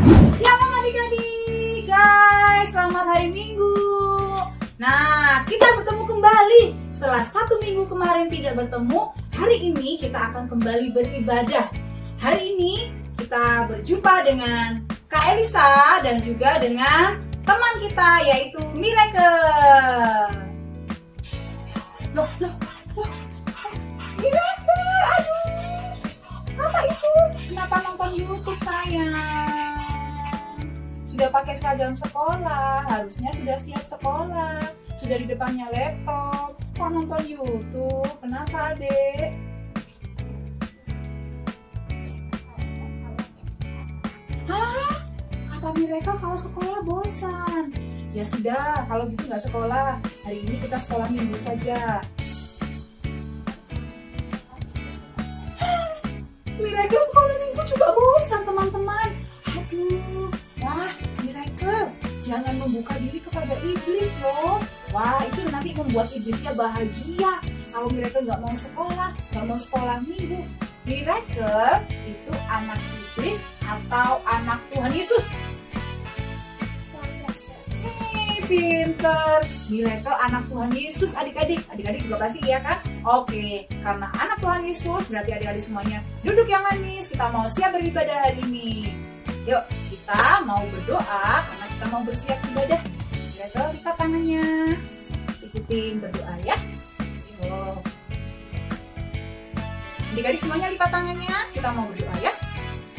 Shalom adik-adik, guys, selamat hari Minggu. Nah, kita bertemu kembali setelah 1 minggu kemarin tidak bertemu. Hari ini kita akan kembali beribadah. Hari ini kita berjumpa dengan Kak Elisa dan juga dengan teman kita yaitu Miracle. Loh, Miracle, aduh, apa itu? Kenapa nonton YouTube sayang? Sudah pakai seragam sekolah, harusnya sudah siap sekolah, sudah di depannya laptop, kok nonton YouTube? Kenapa, Adek? Hah? Kata Miracle kalau sekolah bosan. Ya sudah, kalau gitu nggak sekolah. Hari ini kita sekolah minggu saja. Miracle sekolah minggu juga bosan, teman-teman. Aduh, wah, Miracle, jangan membuka diri kepada iblis loh. Wah, itu nanti membuat iblisnya bahagia. Kalau Miracle nggak mau sekolah minggu. Miracle itu anak iblis atau anak Tuhan Yesus? Pinter. Miracle anak Tuhan Yesus, adik-adik. Adik-adik juga pasti iya kan? Oke, karena anak Tuhan Yesus berarti adik-adik semuanya duduk yang manis. Kita mau siap beribadah hari ini. Yuk, kita mau berdoa karena kita mau bersiap ibadah. Miracle lipat tangannya. Ikutin berdoa ya. Yuk. Adik-adik semuanya lipat tangannya. Kita mau berdoa ya.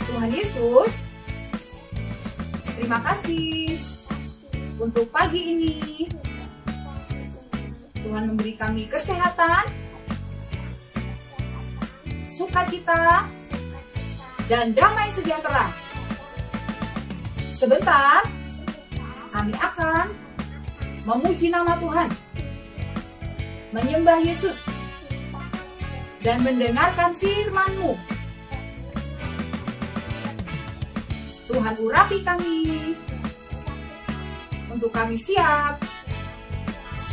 Tuhan Yesus, terima kasih untuk pagi ini. Tuhan memberi kami kesehatan, sukacita, dan damai sejahtera. Sebentar, kami akan memuji nama Tuhan, menyembah Yesus, dan mendengarkan firman-Mu. Tuhan urapi kami, untuk kami siap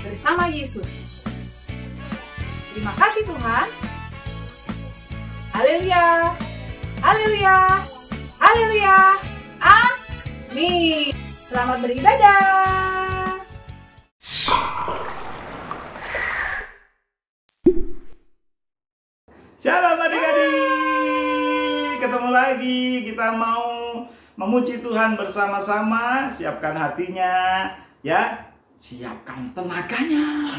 bersama Yesus. Terima kasih Tuhan. Haleluya, haleluya, haleluya, amin. Selamat beribadah. Shalom adik-adik, ketemu lagi. Kita mau memuji Tuhan bersama-sama. Siapkan hatinya, ya. Siapkan tenaganya.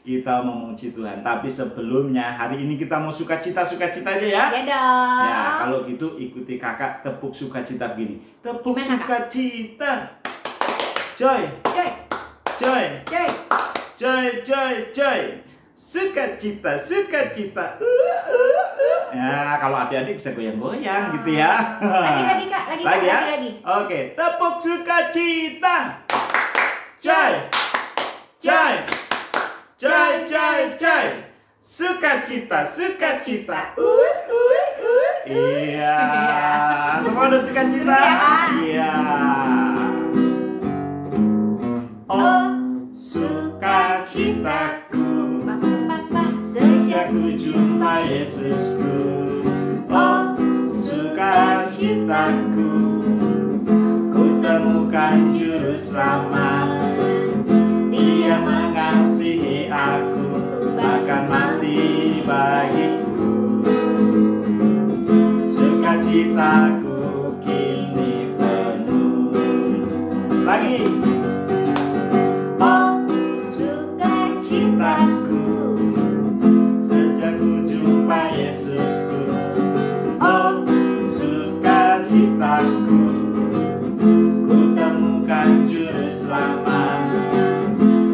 Kita mau memuji Tuhan. Tapi sebelumnya, hari ini kita mau sukacita aja ya. Ya dong. Ya, kalau gitu ikuti kakak tepuk sukacita begini. Tepuk Gimana, sukacita. Joy. Joy. Joy. Joy. Joy, joy, joy. Sukacita. Ya, kalau adik-adik bisa goyang-goyang gitu ya. Lagi Kak, lagi ya? lagi. Oke, tepuk sukacita. Joy. Joy. Joy, joy, joy. Sukacita. Iya. Semua udah sukacita? Iya. Oh, sukacitaku sejak ku jumpa Yesusku. Oh, sukacitaku, ku temukan juru selamat. Dia mengasihi aku, bahkan mati bagiku. Sukacitaku kini penuh. Lagi. Oh, sukacitaku sejak ku jumpa Yesusku. Oh, sukacitaku, ku temukan juru selamat.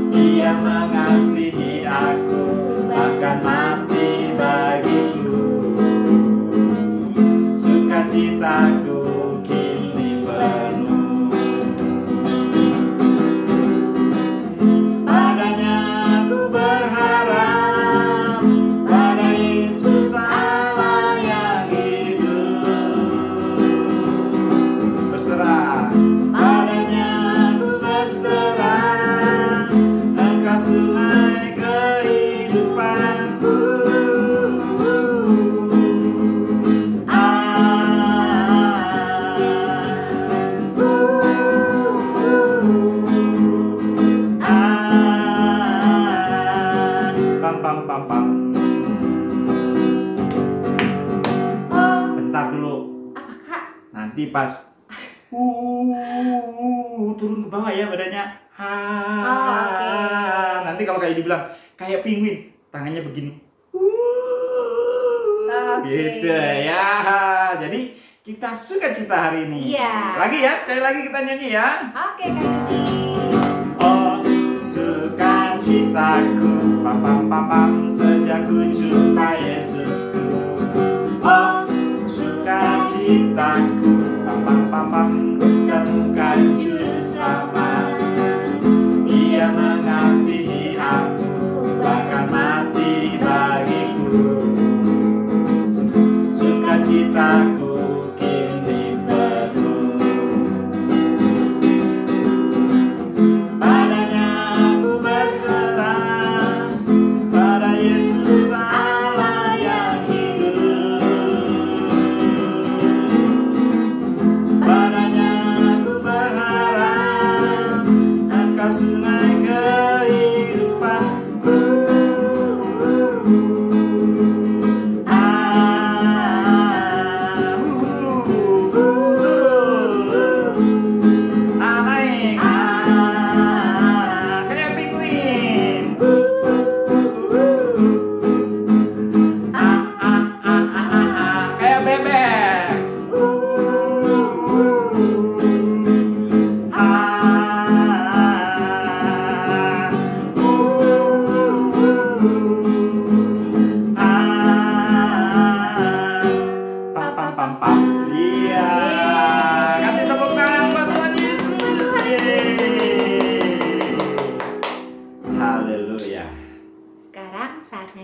Dia mengasihi aku, bahkan mati bagiku. Sukacitaku kini penuh. Padanya aku berharap, pada Yesus Allah yang hidup. Berserah. Padanya aku berserah, Engkau sungai kehidupanku. Nanti pas turun ke bawah ya badannya. Okay. Nanti kalau kayak dibilang kayak penguin, tangannya begini. Gitu ya. Jadi kita sukacita hari ini. Lagi ya, sekali lagi kita nyanyi ya. Oke, Kak Yudi. Oh, sukacitaku, pam pam pam pam, sejak ku jumpa Yesusku. Oh, sukacitaku, pam pam pam pam, ku temukan juru selamat. Dia mengasihi aku, bahkan mati bagiku. Sukacitaku kini penuh. Padanya aku berserah, pada Yesus Allah yang hidup. Padanya aku berharap, Engkau sungai kehidupanku.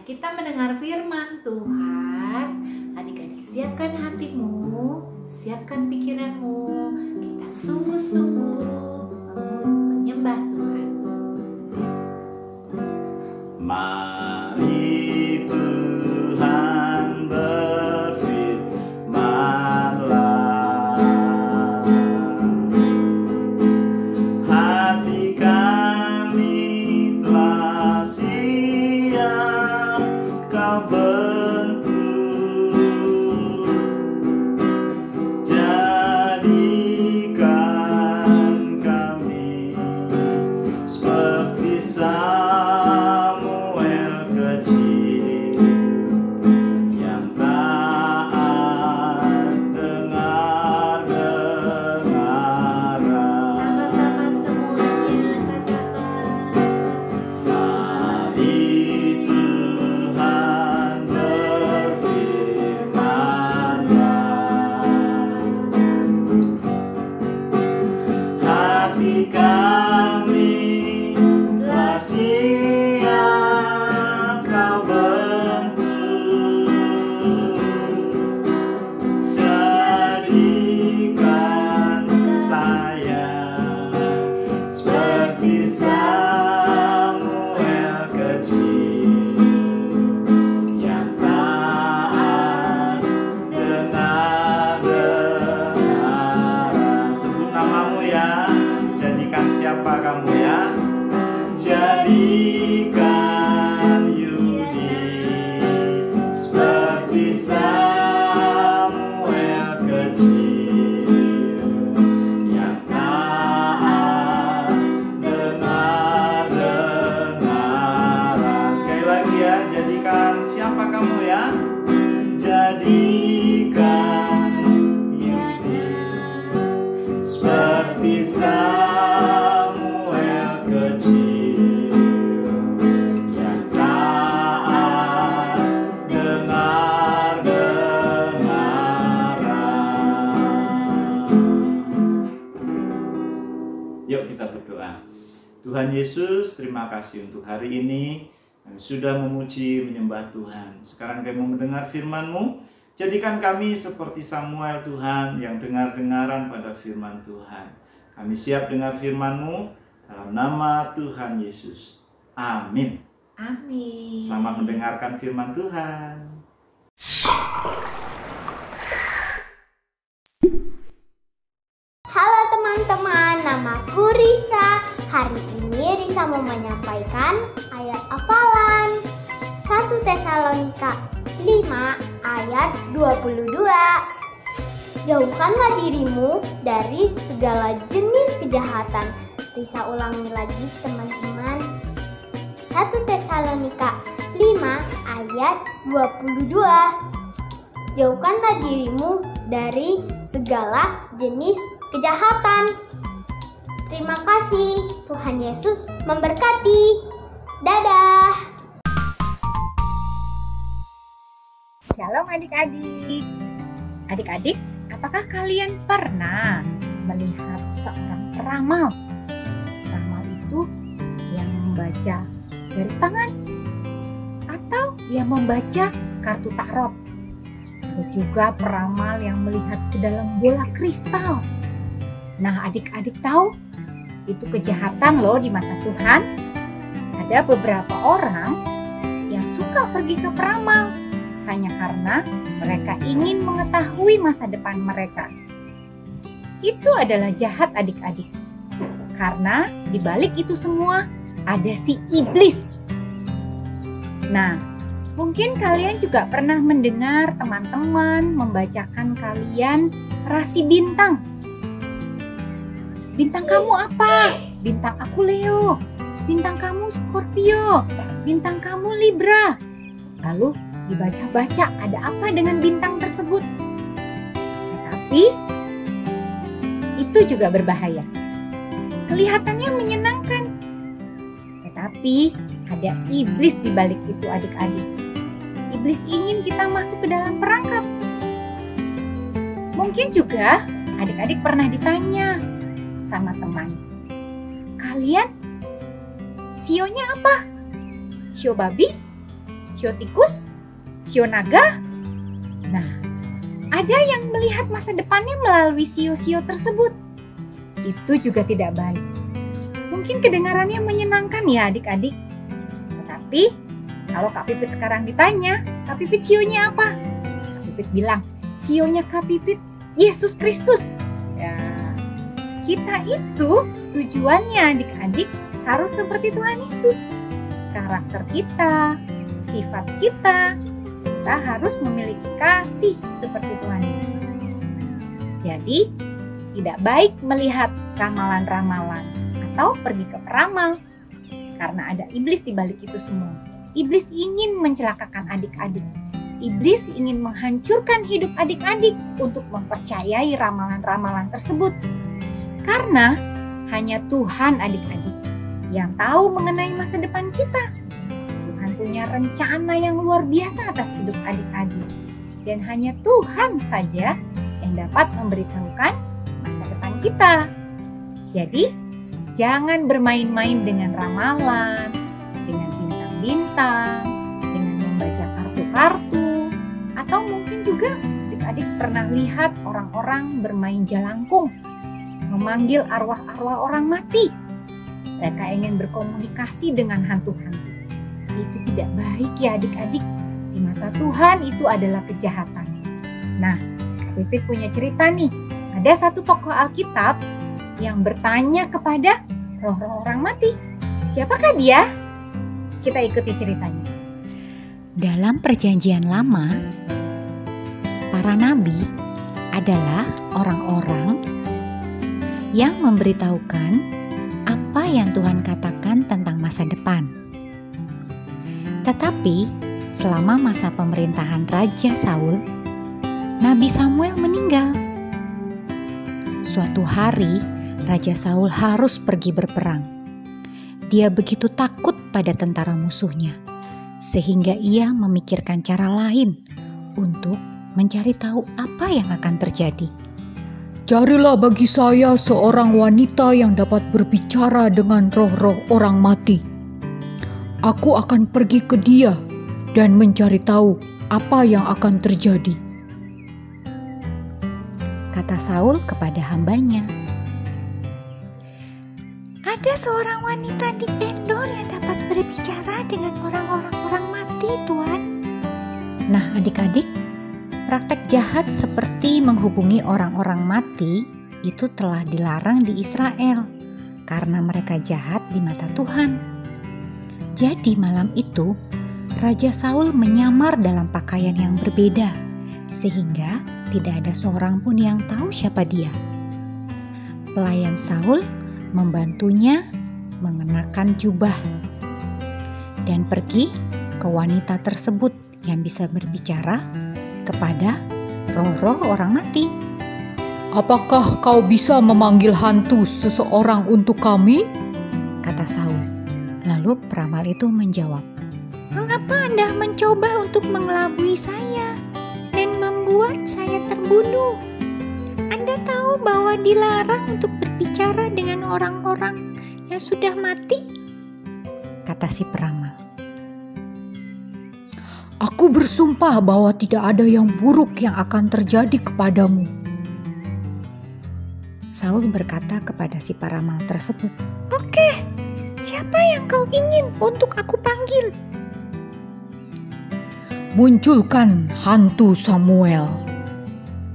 Kita mendengar firman Tuhan. Adik-adik, siapkan hatimu, siapkan pikiranmu. Kita sungguh-sungguh menyembah Tuhan. Mari Tuhan berfirman-Lah, hati kami telah siap Kau bentuk, jadikan kami seperti Samuel kecil yang taat dengar-dengaran. Sama-sama semuanya katakan. Mari hati kami telah siap Kau bentuk, jadikan saya seperti Samuel kecil yang taat dengar-dengaran. Sebut namamu ya. Jadikan siapa kamu ya? Jadikan Yudi seperti Samuel kecil yang taat dengar-dengaran. Sekali lagi ya, jadikan siapa kamu ya? Jadikan Yudi seperti Samuel kecil yang taat dengar-dengaran. Yuk kita berdoa. Tuhan Yesus, terima kasih untuk hari ini. Kami sudah memuji, menyembah Tuhan. Sekarang kami mau mendengar firman-Mu. Jadikan kami seperti Samuel Tuhan yang dengar-dengaran pada firman Tuhan. Kami siap dengar firman-Mu dalam nama Tuhan Yesus. Amin. Amin. Selamat mendengarkan firman Tuhan. Halo teman-teman, namaku Risa. Hari ini Risa mau menyampaikan ayat hafalan 1 Tesalonika 5 ayat 22. Jauhkanlah dirimu dari segala jenis kejahatan. Risa ulangi lagi teman-teman. 1 Tesalonika 5 ayat 22. Jauhkanlah dirimu dari segala jenis kejahatan. Terima kasih. Tuhan Yesus memberkati. Dadah. Shalom adik-adik. Adik-adik, apakah kalian pernah melihat seorang peramal? Peramal itu yang membaca garis tangan atau yang membaca kartu tarot. Ada juga peramal yang melihat ke dalam bola kristal. Nah, adik-adik tahu itu kejahatan loh di mata Tuhan. Ada beberapa orang yang suka pergi ke peramal hanya karena mereka ingin mengetahui masa depan mereka. Itu adalah jahat adik-adik. Karena di balik itu semua ada si iblis. Nah, mungkin kalian juga pernah mendengar teman-teman membacakan kalian rasi bintang. Bintang kamu apa? Bintang aku Leo. Bintang kamu Scorpio. Bintang kamu Libra. Lalu dibaca-baca ada apa dengan bintang tersebut. Tetapi itu juga berbahaya. Kelihatannya menyenangkan. Tetapi ada iblis di balik itu adik-adik. Iblis ingin kita masuk ke dalam perangkap. Mungkin juga adik-adik pernah ditanya sama teman, kalian sionya apa? Sio babi? Sio tikus? Sio naga? Nah, ada yang melihat masa depannya melalui sio-sio tersebut. Itu juga tidak baik. Mungkin kedengarannya menyenangkan ya adik-adik. Tetapi kalau Kak Pipit sekarang ditanya, Kak Pipit sionya apa? Kak Pipit bilang, sionya Kak Pipit Yesus Kristus. Ya, kita itu tujuannya adik-adik harus seperti Tuhan Yesus. Karakter kita, sifat kita harus memiliki kasih seperti Tuhan Yesus. Jadi, tidak baik melihat ramalan-ramalan atau pergi ke peramal karena ada iblis di balik itu semua. Iblis ingin mencelakakan adik-adik. Iblis ingin menghancurkan hidup adik-adik untuk mempercayai ramalan-ramalan tersebut. Karena hanya Tuhan adik-adik yang tahu mengenai masa depan kita. Tuhan punya rencana yang luar biasa atas hidup adik-adik. Dan hanya Tuhan saja yang dapat memberitahukan masa depan kita. Jadi, jangan bermain-main dengan ramalan, dengan bintang-bintang, dengan membaca kartu-kartu, atau mungkin juga adik-adik pernah lihat orang-orang bermain jalangkung, memanggil arwah-arwah orang mati. Mereka ingin berkomunikasi dengan hantu-hantu. Itu tidak baik ya adik-adik. Di mata Tuhan itu adalah kejahatan. Nah, Kak Pipit punya cerita nih. Ada satu tokoh Alkitab yang bertanya kepada roh-roh orang mati. Siapakah dia? Kita ikuti ceritanya. Dalam Perjanjian Lama, para nabi adalah orang-orang yang memberitahukan apa yang Tuhan katakan tentang masa depan. Tetapi selama masa pemerintahan Raja Saul, Nabi Samuel meninggal. Suatu hari, Raja Saul harus pergi berperang. Dia begitu takut pada tentara musuhnya, sehingga ia memikirkan cara lain untuk mencari tahu apa yang akan terjadi. Carilah bagi saya seorang wanita yang dapat berbicara dengan roh-roh orang mati. Aku akan pergi ke dia dan mencari tahu apa yang akan terjadi. Kata Saul kepada hambanya, ada seorang wanita di Endor yang dapat berbicara dengan orang-orang mati, Tuan. Nah, adik-adik, praktek jahat seperti menghubungi orang-orang mati itu telah dilarang di Israel karena mereka jahat di mata Tuhan. Jadi malam itu, Raja Saul menyamar dalam pakaian yang berbeda, sehingga tidak ada seorang pun yang tahu siapa dia. Pelayan Saul membantunya mengenakan jubah dan pergi ke wanita tersebut yang bisa berbicara kepada roh-roh orang mati. Apakah kau bisa memanggil hantu seseorang untuk kami? Kata Saul. Lalu peramal itu menjawab, "Mengapa Anda mencoba untuk mengelabui saya dan membuat saya terbunuh? Anda tahu bahwa dilarang untuk berbicara dengan orang-orang yang sudah mati?" Kata si peramal. Aku bersumpah bahwa tidak ada yang buruk yang akan terjadi kepadamu. Saul berkata kepada si peramal tersebut, "Oke, siapa yang kau ingin untuk aku panggil?" Munculkan hantu Samuel.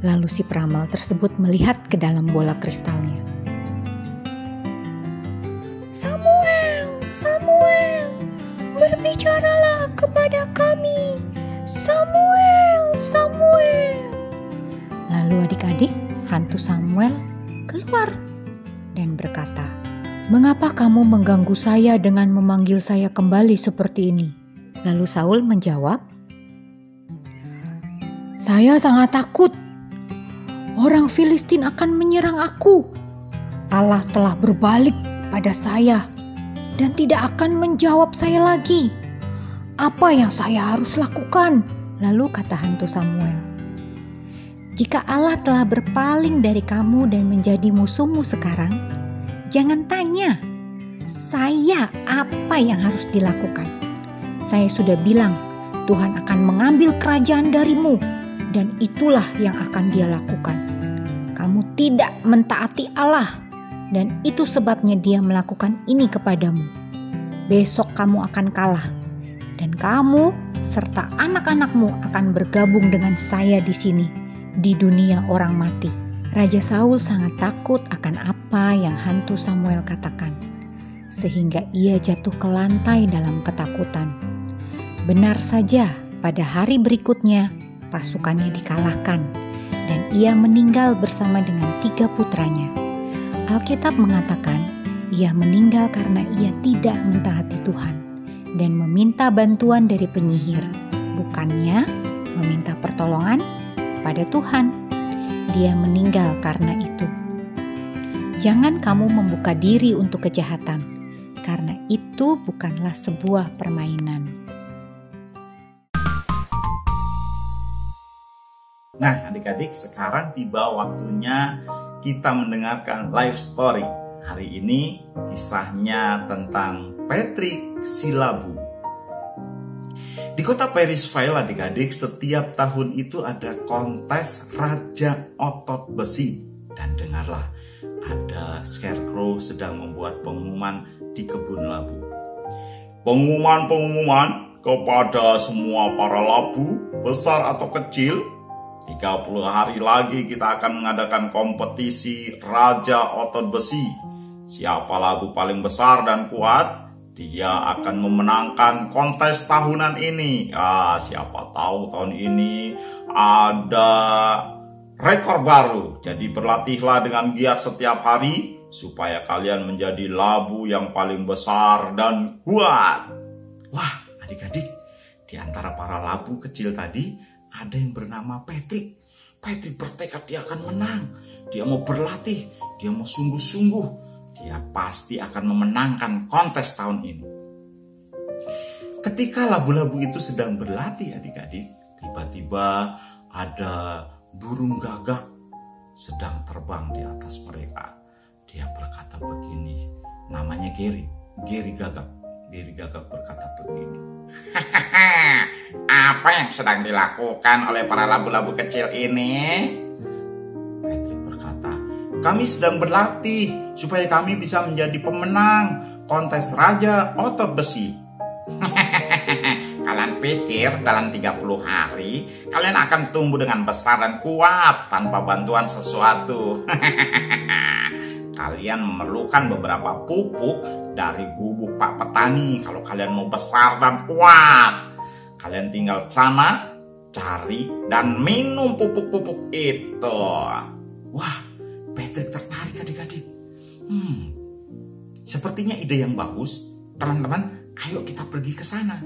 Lalu si peramal tersebut melihat ke dalam bola kristalnya. "Samuel, Samuel, berbicaralah kepada kami. Samuel, Samuel." Lalu adik-adik, hantu Samuel keluar dan berkata, Mengapa kamu mengganggu saya dengan memanggil saya kembali seperti ini? Lalu Saul menjawab, Saya sangat takut. Orang Filistin akan menyerang aku. Allah telah berbalik pada saya dan tidak akan menjawab saya lagi. Apa yang saya harus lakukan? Lalu kata hantu Samuel, "Jika Allah telah berpaling dari kamu dan menjadi musuhmu sekarang, jangan tanya saya apa yang harus dilakukan. Saya sudah bilang Tuhan akan mengambil kerajaan darimu dan itulah yang akan Dia lakukan. Kamu tidak mentaati Allah dan itu sebabnya Dia melakukan ini kepadamu. Besok kamu akan kalah dan kamu serta anak-anakmu akan bergabung dengan saya di sini, di dunia orang mati." Raja Saul sangat takut akan apa yang hantu Samuel katakan, sehingga ia jatuh ke lantai dalam ketakutan. Benar saja, pada hari berikutnya pasukannya dikalahkan dan ia meninggal bersama dengan 3 putranya. Alkitab mengatakan ia meninggal karena ia tidak mentaati Tuhan dan meminta bantuan dari penyihir, bukannya meminta pertolongan pada Tuhan. Dia meninggal karena itu. Jangan kamu membuka diri untuk kejahatan, karena itu bukanlah sebuah permainan. Nah, adik-adik, sekarang tiba waktunya kita mendengarkan live story. Hari ini kisahnya tentang Patrick Silabu. Di kota Parisville, adik-adik, setiap tahun itu ada kontes Raja Otot Besi. Dan dengarlah, ada Scarecrow sedang membuat pengumuman di kebun labu. Pengumuman kepada semua para labu, besar atau kecil, 30 hari lagi kita akan mengadakan kompetisi Raja Otot Besi. Siapa labu paling besar dan kuat, dia akan memenangkan kontes tahunan ini. Siapa tahu tahun ini ada rekor baru. Jadi berlatihlah dengan giat setiap hari supaya kalian menjadi labu yang paling besar dan kuat. Wah, adik-adik, di antara para labu kecil tadi ada yang bernama Patrick. Patrick bertekad dia akan menang. Dia mau berlatih, dia mau sungguh-sungguh. Dia pasti akan memenangkan kontes tahun ini. Ketika labu-labu itu sedang berlatih, adik-adik, tiba-tiba ada burung gagak sedang terbang di atas mereka. Dia berkata begini, namanya Gary Gagak. Gary Gagak berkata begini, "Apa yang sedang dilakukan oleh para labu-labu kecil ini?" Patrick berkata, "Kami sedang berlatih supaya kami bisa menjadi pemenang kontes Raja Otot Besi." Kalian pikir dalam 30 hari kalian akan tumbuh dengan besar dan kuat tanpa bantuan sesuatu. Kalian memerlukan beberapa pupuk dari gubuk Pak Petani kalau kalian mau besar dan kuat. Kalian tinggal sana, cari dan minum pupuk-pupuk itu. Wah, Patrick tertarik adik-adik. Sepertinya ide yang bagus. Teman-teman, ayo kita pergi ke sana.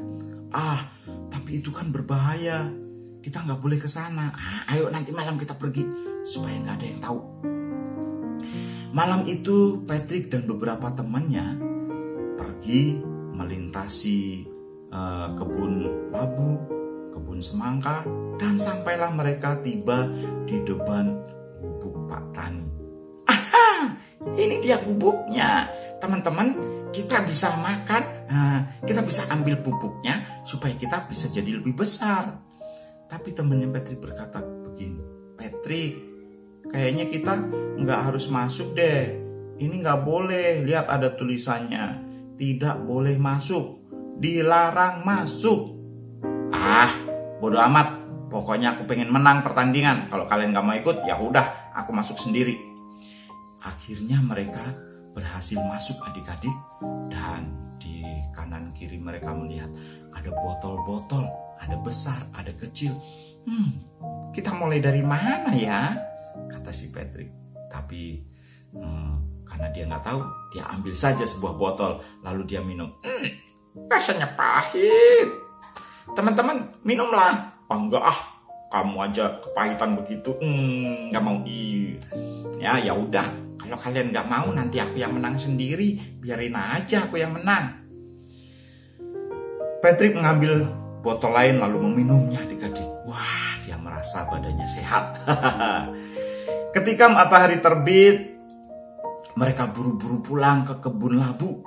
Tapi itu kan berbahaya. Kita nggak boleh ke sana. Ayo nanti malam kita pergi supaya nggak ada yang tahu. Malam itu Patrick dan beberapa temannya pergi melintasi kebun labu, kebun semangka, dan sampailah mereka tiba di depan gubuk Pak Tani. Ini dia gubuknya. Teman-teman, kita bisa makan, kita bisa ambil pupuknya supaya kita bisa jadi lebih besar. Tapi temannya Patrick berkata begini, Patrick, kayaknya kita nggak harus masuk deh. Ini nggak boleh, lihat ada tulisannya. Tidak boleh masuk, dilarang masuk. Bodo amat. Pokoknya aku pengen menang pertandingan. Kalau kalian nggak mau ikut, ya udah, aku masuk sendiri. Akhirnya mereka berhasil masuk adik-adik, dan di kanan kiri mereka melihat ada botol-botol, ada besar, ada kecil. Kita mulai dari mana ya? Kata si Patrick. Tapi karena dia nggak tahu, dia ambil saja sebuah botol lalu dia minum. Rasanya pahit. Teman-teman, minumlah. Enggak kamu aja kepahitan begitu. Nggak mau. Ya udah. Kalau kalian nggak mau, nanti aku yang menang sendiri. Biarin aja aku yang menang. Patrick mengambil botol lain lalu meminumnya adik-adik. Wah, dia merasa badannya sehat. Ketika matahari terbit, mereka buru-buru pulang ke kebun labu.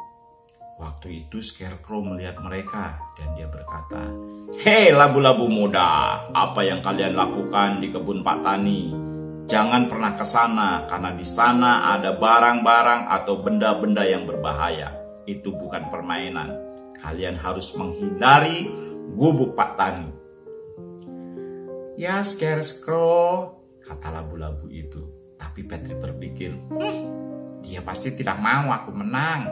Waktu itu Scarecrow melihat mereka dan dia berkata, "Hei labu-labu muda, apa yang kalian lakukan di kebun Pak Tani? Jangan pernah ke sana karena di sana ada barang-barang atau benda-benda yang berbahaya. Itu bukan permainan. Kalian harus menghindari gubuk Pak Tani." "Ya Scarecrow," kata labu-labu itu. Tapi Patrick berpikir, dia pasti tidak mau aku menang.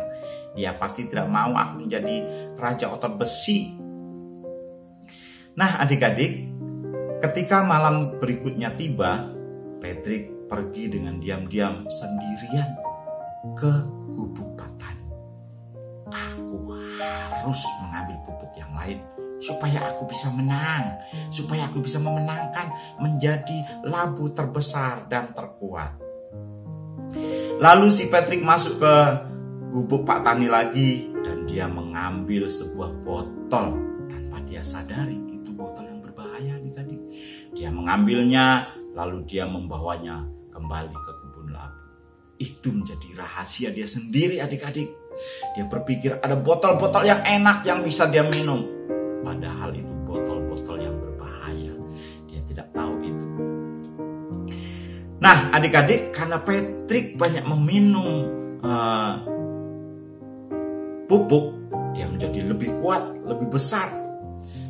Dia pasti tidak mau aku menjadi raja otot besi. Nah adik-adik, ketika malam berikutnya tiba, Patrick pergi dengan diam-diam sendirian ke gubuk Pak Tani. Aku harus mengambil pupuk yang lain supaya aku bisa menang, supaya aku bisa memenangkan menjadi labu terbesar dan terkuat. Lalu si Patrick masuk ke gubuk Pak Tani lagi dan dia mengambil sebuah botol tanpa dia sadari itu botol yang berbahaya adik-adik. Dia mengambilnya lalu dia membawanya kembali ke kebun labu. Itu menjadi rahasia dia sendiri adik-adik. Dia berpikir ada botol-botol yang enak yang bisa dia minum. Padahal itu botol-botol yang berbahaya. Dia tidak tahu itu. Nah adik-adik, karena Patrick banyak meminum pupuk, dia menjadi lebih kuat, lebih besar.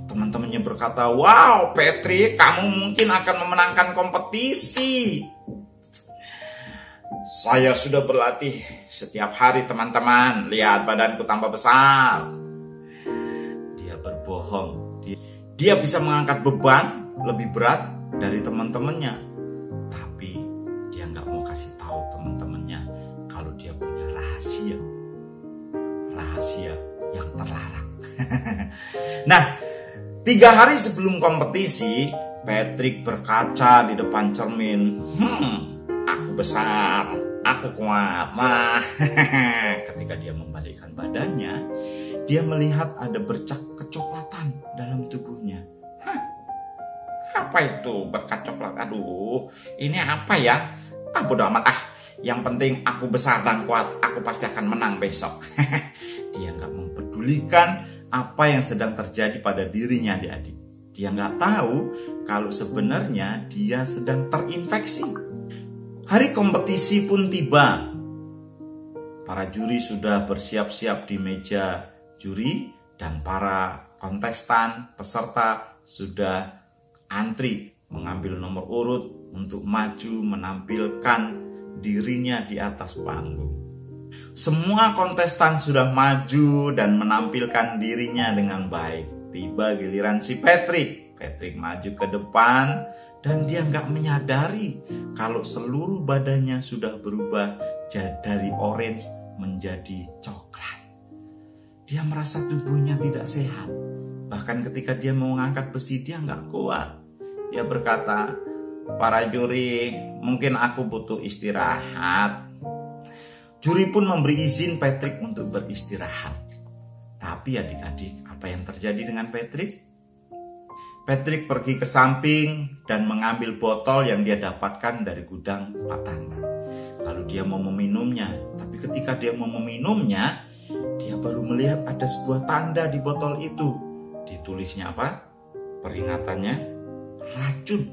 Teman-temannya berkata, "Wow, Patrick, kamu mungkin akan memenangkan kompetisi." "Saya sudah berlatih setiap hari, teman-teman. Lihat badanku tambah besar." Dia berbohong. Dia bisa mengangkat beban lebih berat dari teman-temannya. Tapi dia nggak mau kasih tahu teman-temannya kalau dia punya rahasia yang terlarang. Nah, 3 hari sebelum kompetisi, Patrick berkaca di depan cermin. Aku besar, aku kuat. Nah, ketika dia membalikkan badannya, dia melihat ada bercak kecoklatan dalam tubuhnya. Apa itu berkat coklat? Aduh, ini apa ya? Bodo amat. Yang penting aku besar dan kuat. Aku pasti akan menang besok. Dia nggak mempedulikan apa yang sedang terjadi pada dirinya adik-adik. Dia nggak tahu kalau sebenarnya dia sedang terinfeksi. Hari kompetisi pun tiba. Para juri sudah bersiap-siap di meja juri dan para kontestan peserta sudah antri mengambil nomor urut untuk maju menampilkan dirinya di atas panggung. Semua kontestan sudah maju dan menampilkan dirinya dengan baik. Tiba giliran si Patrick. Patrick maju ke depan dan dia nggak menyadari kalau seluruh badannya sudah berubah dari orange menjadi coklat. Dia merasa tubuhnya tidak sehat. Bahkan ketika dia mau mengangkat besi, dia nggak kuat. Dia berkata, "Para juri, mungkin aku butuh istirahat." Juri pun memberi izin Patrick untuk beristirahat. Tapi adik-adik, apa yang terjadi dengan Patrick? Patrick pergi ke samping dan mengambil botol yang dia dapatkan dari gudang Pak Tanda. Lalu dia mau meminumnya. Tapi ketika dia mau meminumnya, dia baru melihat ada sebuah tanda di botol itu. Ditulisnya apa? Peringatannya, racun,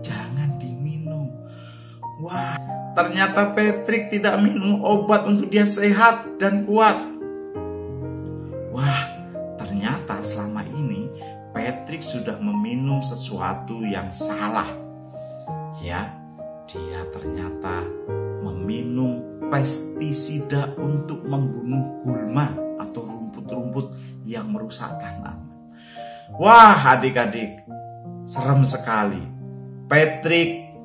jangan diminum. Wah, ternyata Patrick tidak minum obat untuk dia sehat dan kuat. Wah, ternyata selama ini Patrick sudah meminum sesuatu yang salah. Ya, dia ternyata meminum pestisida untuk membunuh gulma atau rumput-rumput yang merusak tanaman. Wah, adik-adik, serem sekali. Patrick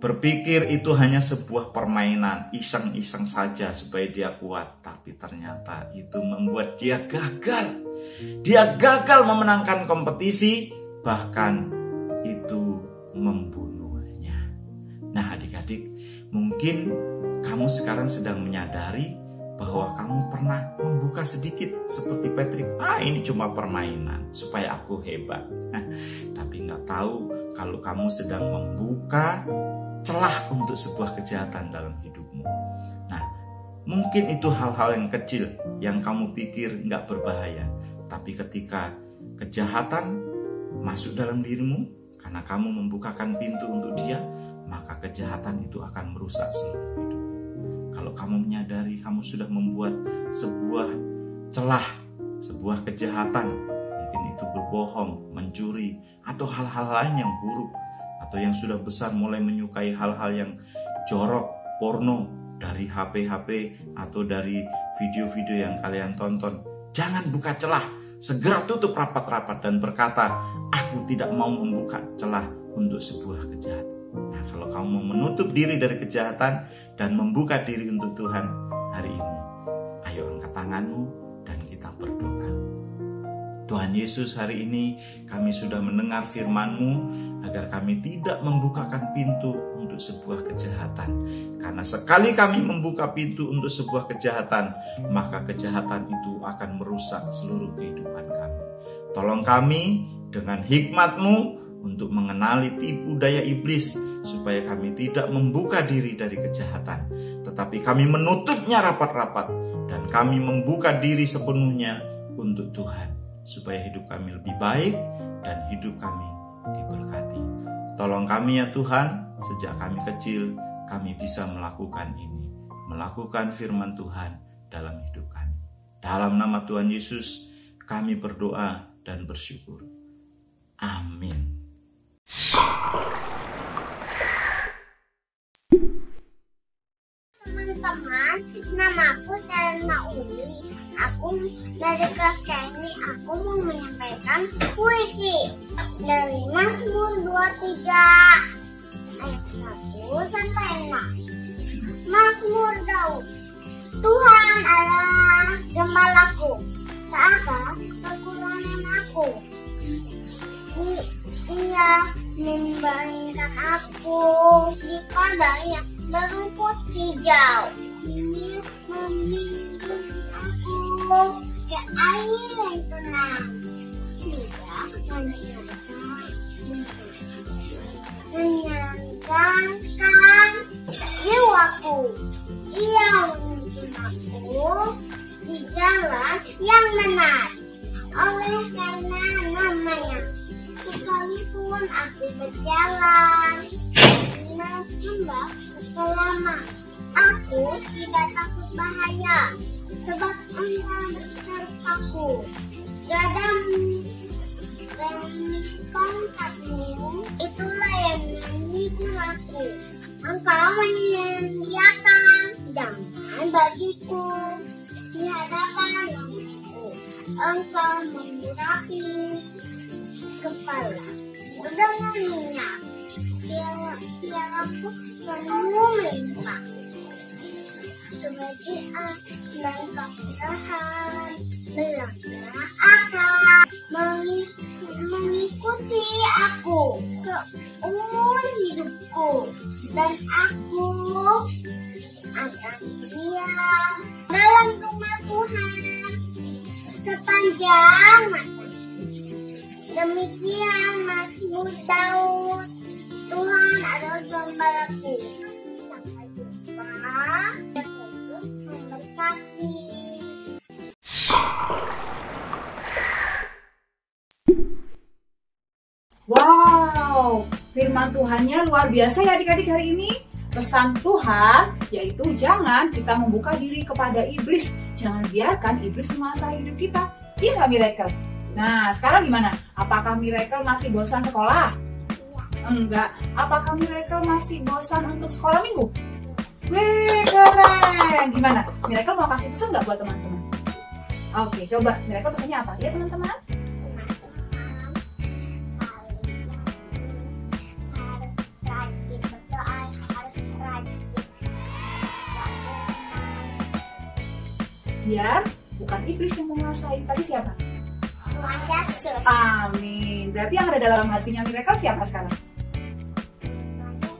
berpikir itu hanya sebuah permainan, iseng-iseng saja supaya dia kuat. Tapi ternyata itu membuat dia gagal. Dia gagal memenangkan kompetisi, bahkan itu membunuhnya. Nah adik-adik, mungkin kamu sekarang sedang menyadari bahwa kamu pernah membuka sedikit seperti Patrick. Ini cuma permainan supaya aku hebat. Tapi nggak tahu kalau kamu sedang membuka celah untuk sebuah kejahatan dalam hidupmu. Nah, mungkin itu hal-hal yang kecil yang kamu pikir nggak berbahaya. Tapi ketika kejahatan masuk dalam dirimu, karena kamu membukakan pintu untuk dia, maka kejahatan itu akan merusak seluruh hidupmu. Kalau kamu menyadari kamu sudah membuat sebuah celah, sebuah kejahatan, mungkin itu berbohong, mencuri, atau hal-hal lain yang buruk, atau yang sudah besar mulai menyukai hal-hal yang jorok, porno, dari HP-HP atau dari video-video yang kalian tonton. Jangan buka celah, segera tutup rapat-rapat dan berkata, aku tidak mau membuka celah untuk sebuah kejahatan. Nah, kalau kamu mau menutup diri dari kejahatan dan membuka diri untuk Tuhan hari ini, ayo angkat tanganmu dan kita berdoa. Tuhan Yesus, hari ini kami sudah mendengar firman-Mu agar kami tidak membukakan pintu untuk sebuah kejahatan. Karena sekali kami membuka pintu untuk sebuah kejahatan, maka kejahatan itu akan merusak seluruh kehidupan kami. Tolong kami dengan hikmat-Mu untuk mengenali tipu daya iblis, supaya kami tidak membuka diri dari kejahatan, tetapi kami menutupnya rapat-rapat dan kami membuka diri sepenuhnya untuk Tuhan, supaya hidup kami lebih baik dan hidup kami diberkati. Tolong kami ya Tuhan, sejak kami kecil kami bisa melakukan ini, melakukan firman Tuhan dalam hidup kami. Dalam nama Tuhan Yesus kami berdoa dan bersyukur. Amin. Teman-teman, namaku Selma Uli. Aku dari kelas ini aku mau menyampaikan puisi dari Mazmur 23 ayat 1 sampai 6. Mazmur Daud. Tuhan adalah gembalaku, tak ada kekurangan aku. Ia membaringkan aku di padang yang berumput hijau. Ia membimbing aku ke air yang tenang. Dia menyenangkan jiwaku. Ia menuntun aku di jalan yang benar oleh karena namanya. Sekalipun aku berjalan di lembah kelama, aku tidak takut bahaya, sebab Engkau besertaku. Gadamu dan tongkatmu itulah yang menghibur aku. Engkau menyediakan hidangan bagiku di hadapan aku. Engkau mengurapi kepala. Udah menginap. Yang aku penuh melimpah. Kebahagiaan dan kemurahan benar-benar akan mengikuti aku seumur hidupku, dan aku akan diam dalam rumah Tuhan sepanjang masa. Demikian Mazmur Daud. Tuhan adalah gembalaku. Sampai jumpa. Yesus memberkati. Wow, firman Tuhannya luar biasa ya adik-adik hari ini. Pesan Tuhan yaitu jangan kita membuka diri kepada iblis. Jangan biarkan iblis menguasai hidup kita. Iya nggak Miracle? Nah sekarang gimana? Apakah Miracle masih bosan sekolah? Enggak. Apakah Miracle masih bosan untuk sekolah minggu? Wih keren. Gimana? Miracle mau kasih pesan nggak buat teman-teman? Oke, coba Miracle pesannya apa ya teman-teman? Biar bukan iblis yang menguasai. Tadi siapa? Tuhan Yesus. Amin. Berarti yang ada dalam hatinya Miracle siapa sekarang?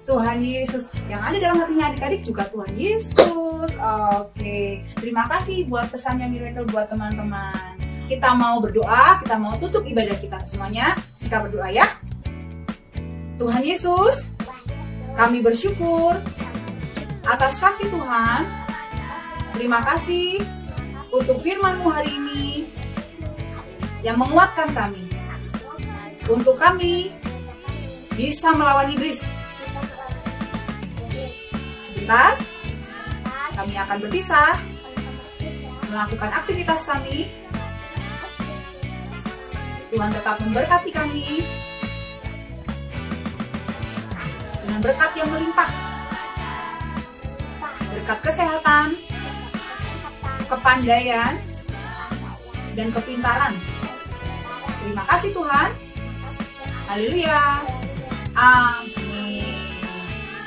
Tuhan Yesus. Yang ada dalam hatinya adik-adik juga Tuhan Yesus. Oke. Terima kasih buat pesannya Miracle buat teman-teman. Kita mau berdoa, kita mau tutup ibadah kita semuanya. Sikap berdoa ya. Tuhan Yesus, kami bersyukur atas kasih Tuhan. Terima kasih untuk firman-Mu hari ini yang menguatkan kami. Untuk kami bisa melawan iblis. Sebentar, kami akan berpisah, melakukan aktivitas kami. Tuhan tetap memberkati kami dengan berkat yang melimpah. Berkat kesehatan, kepandaian, dan kepintaran. Terima kasih Tuhan. Haleluya. Amin.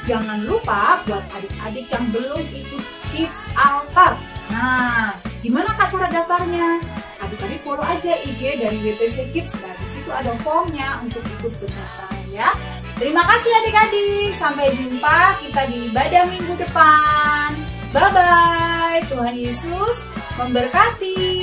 Jangan lupa buat adik-adik yang belum ikut Kids Altar. Nah, gimana Kak cara daftarnya? Adik-adik follow aja IG dari WTC Kids. Nah, di situ ada formnya untuk ikut berdaftar ya. Terima kasih adik-adik. Sampai jumpa kita di ibadah minggu depan. Bye-bye. Tuhan Yesus memberkati.